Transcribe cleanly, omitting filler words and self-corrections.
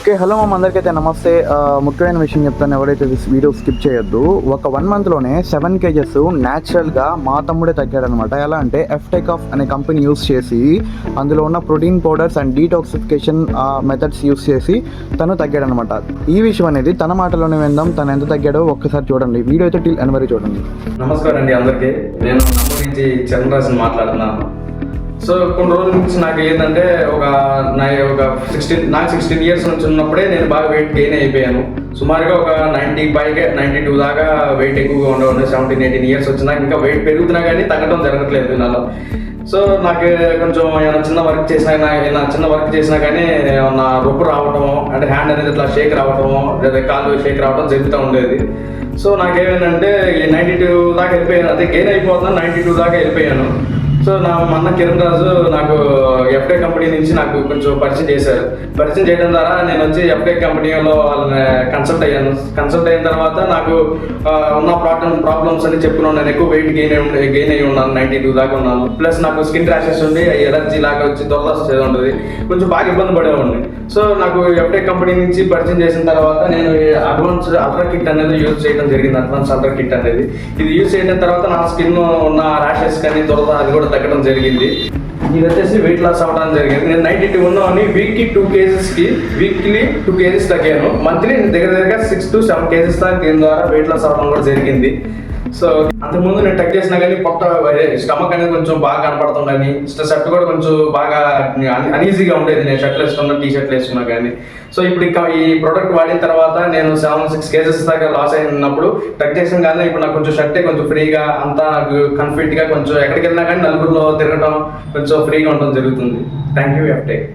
Okay, hello మా అందరికైతే నమస్తే. ముఖ్యమైన విషయం చెప్తాను, ఎవరైతే వీడియో స్కిప్ చేయొద్దు. ఒక 1 మంత్లోనే 7 kgs న్యాచురల్గా మా తమ్ముడే తగ్గాడనమాట. ఎలా అంటే ఎఫ్టెక్ ఆఫ్ అనే కంపెనీ యూస్ చేసి అందులో ఉన్న protein powders and detoxification methods use చేసి తను తగ్గాడనమాట. ఈ విషయం అనేది తన మాటలోనే విందాం. తను ఎంత తగ్గాడో ఒక్కసారి చూడండి. వీడియో అయితే టిల్ ఎన్ వరకు చూడండి. నమస్కారం అండి అందరికీ. నేను నమ్మకం నుంచి చంద్రరాజన్ మాట్లాడుతున్నాను. సో కొన్ని రోజుల నుంచి నాకు ఏంటంటే ఒక 16 ఇయర్స్ నుంచి ఉన్నప్పుడే నేను బాగా వెయిట్ గెయిన్ అయిపోయాను. సుమారుగా ఒక 92 దాకా వెయిట్ ఎక్కువగా ఉండేవాడు. 17-18 ఇయర్స్ వచ్చినా ఇంకా వెయిట్ పెరుగుతున్నా కానీ తగ్గడం జరగట్లేదు నాలో. సో నాకు కొంచెం ఏమైనా చిన్న వర్క్ చేసినా కానీ నా రొప్పు రావటము, అంటే హ్యాండ్ అనేది ఇట్లా షేక్ రావటము, లేదా కాళ్ళు షేక్ రావటం జరుగుతూ ఉండేది. సో నాకేమైందంటే ఈ 92 దాకా వెళ్ళిపోయాను. అదే గెయిన్ అయిపోతున్నా 92 దాకా వెళ్ళిపోయాను. సో మా అన్న కిరణ్ రాజు నాకు ఎఫ్టెక్ కంపెనీ నుంచి నాకు కొంచెం పరిచయం చేశారు. పరిచయం చేయడం ద్వారా నేను వచ్చి ఎఫ్టెక్ కంపెనీలో వాళ్ళని కన్సల్ట్ అయిన తర్వాత నాకు ఉన్న ప్రాబ్లమ్స్ అని చెప్పుకున్నాను. నేను ఎక్కువ వెయిట్ గెయిన్ అయ్యి ఉన్నాను, 92 దాకా ఉన్నాను. ప్లస్ నాకు స్కిన్ ర్యాషెస్ ఉండి ఎలర్జీ లాగా వచ్చి దొరద ఉంటుంది, కొంచెం బాగా ఇబ్బంది పడేవాడిని. సో నాకు ఎఫ్టెక్ కంపెనీ నుంచి పరిచయం చేసిన తర్వాత నేను అడ్వాన్స్ అల్ట్రా కిట్ అనేది యూజ్ చేయడం జరిగింది. అడ్వాన్స్ అల్ట్రా కిట్ అనేది ఇది యూజ్ చేయడం తర్వాత నా స్కిన్ ఉన్న ర్యాషెస్ కానీ దొరద అది కూడా తగ్గడం జరిగింది. ఇది వచ్చేసి వెయిట్ లాస్ అవ్వడం జరిగింది. నేను 92 ఉన్నామని వీక్లీ 2 kgs తగ్గాను. మంత్లీ దగ్గర 6 to 7 kgs దాకా దీని ద్వారా వెయిట్ లాస్ అవ్వడం కూడా జరిగింది. సో అంతకుముందు నేను టక్ చేసినా కానీ పొట్ట స్టమక్ అనేది కొంచెం బాగా కనపడుతుంది, కానీ షర్ట్ కూడా కొంచెం బాగా అనీజీగా ఉండేది నేను షర్ట్లు వేసుకున్నా, టీ షర్ట్లు వేసుకున్నా కానీ. సో ఇప్పుడు ఈ ప్రోడక్ట్ వాడిన తర్వాత నేను 7-6 kgs దాకా లాస్ అయినప్పుడు టక్ చేసిన కానీ ఇప్పుడు నాకు కొంచెం షర్టే కొంచెం ఫ్రీగా, అంతా నాకు కన్ఫిడెంట్గా కొంచెం ఎక్కడికి వెళ్ళినా కానీ నలుగురిలో తిరగడం కొంచెం ఫ్రీగా ఉండడం జరుగుతుంది. Thank you ఎఫ్టెక్.